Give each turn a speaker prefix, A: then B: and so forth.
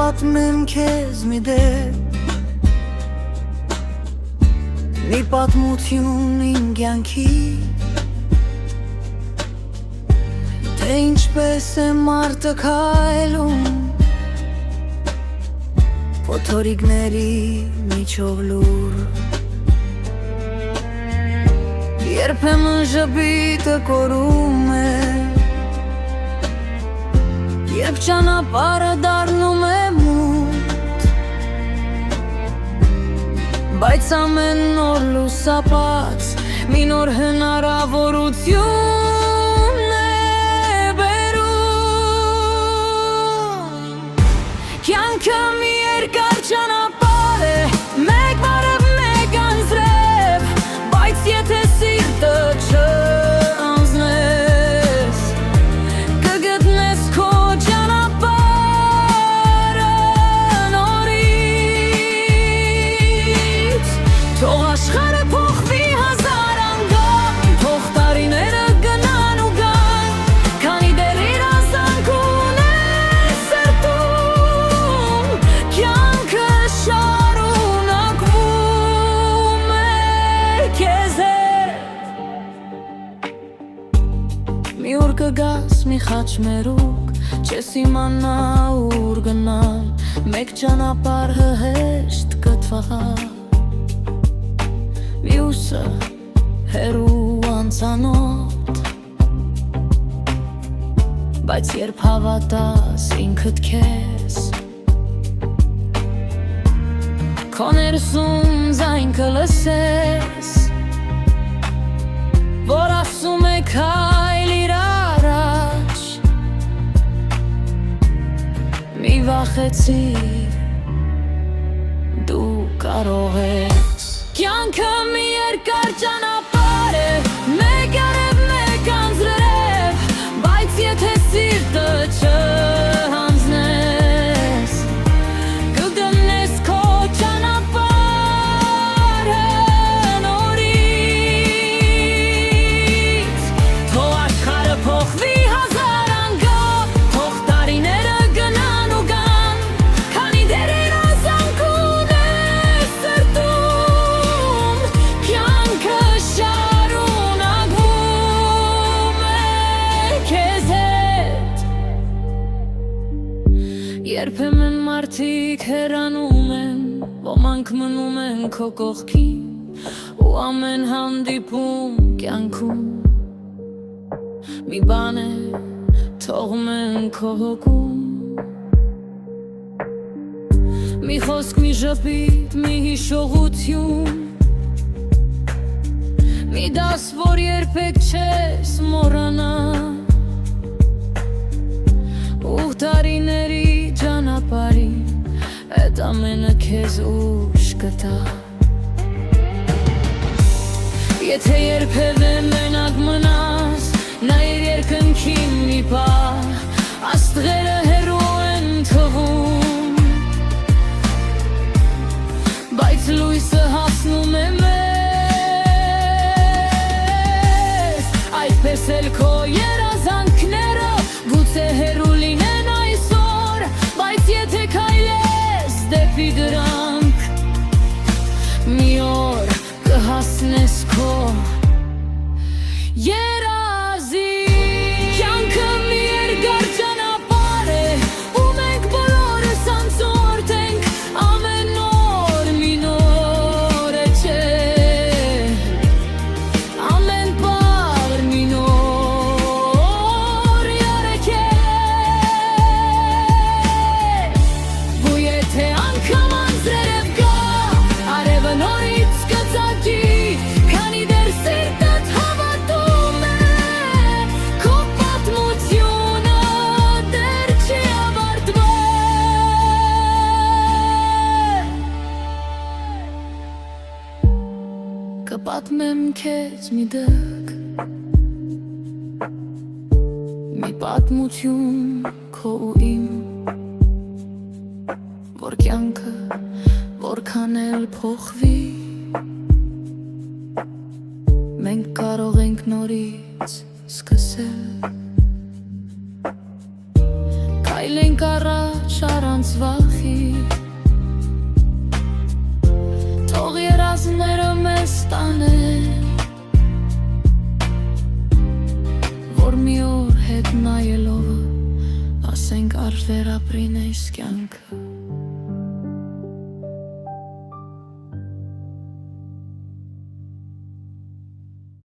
A: պատմեմ քեզ մի դեպք, մի պատմություն իմ կյանքի, թե ինչպես է մարդը քայլում փոթորիկների միջով լուր, երբեմն ժպիտը կորում է, երբ ճանապարհը դառնում է մութ, բայց ամեն օր լուսապած մի նոր հնարավորություն է բերում։ Կյանքը մի երկար ճանապարհ է, մեկ բարև մեկ անձրև, բայց եթե սիրտը չանձնես, կգտնես քո ճանապարհը նորից։ Թող աշխարհը փոխվի հազար անգամ, թող տարիները գնան ու գան, քանի դեռ երազանք ունես սրտում, կյանքը շարունակվում է քեզ հետ։ Մի օր կգաս մի խաչմերուկ, չես իմանա ուր գնալ, մեկ ճանապարհը հեշտ կթվա, մյուսը հեռու անծանոթ, բայց երբ հավատաս ինքդ քեզ, քո ներսում ձայն կլսես, որ ասում է քայլ իր առաջ, մի վախեցիր, դու կարող ես։ Կյանքը մի երկար ճանապարհ է, մեկ արև մեկ անձրև, բայց եթե սիրտը չհանձնես, կգտնես քո ճանապարհը նորից։ Թող աշխարհը փոխվի հազար անգամ, թող տարիները գնան ու գան, քանի դեռ երազանք ունես սրտում, կյանքը շարունակվում է քեզ հետ։ Երբեմն մարդիկ հեռանում են, ոմանք մնում են քո կողքին, ու ամեն հանդիպում կյանքում մի բան է թողում են քո հոգում, մի խոսք, մի ժպիտ, մի հիշողություն, մի դաս, որ երբեք չես մոռանա, ու տարիների ճանապարհին այդ ամենը քեզ ուժ կտա։ Եթե երբևէ մենակ մնաս, նայիր երկնքին մի պահ, աստղերը հեռու են թվում, բայց լույսը հասնում է մեզ, այդպես էլ քո երազանքները գուցե հեռու լինեն այսօր, բայց եթե քայլես դեպի դրանք, մի օր կհասնես քո երազին։ Կյանքը մի երկար ճանապարհ է, ու մենք բոլորս անցորդ ենք, ամեն օր մի նոր է չէ, ամեն պահ մի նոր երեկ է, ու եթե անգամ անձրև գա, արևը նորից կծագի, քանի դեռ սիրտդ հավատում է, քո պատմությունը դեռ չի ավարտվել։ Կպատմեմ քեզ մի դեպք, մի պատմություն քո ու իմ, որ կյանքը որքան էլ փոխվի, մենք կարող ենք նորից սկսել։ Քայլենք առաջ առանց վախի, թող երազները մեզ տանեն, որ մի օր հետ նայելով ասենք արժեր ապրին այս կյանքը։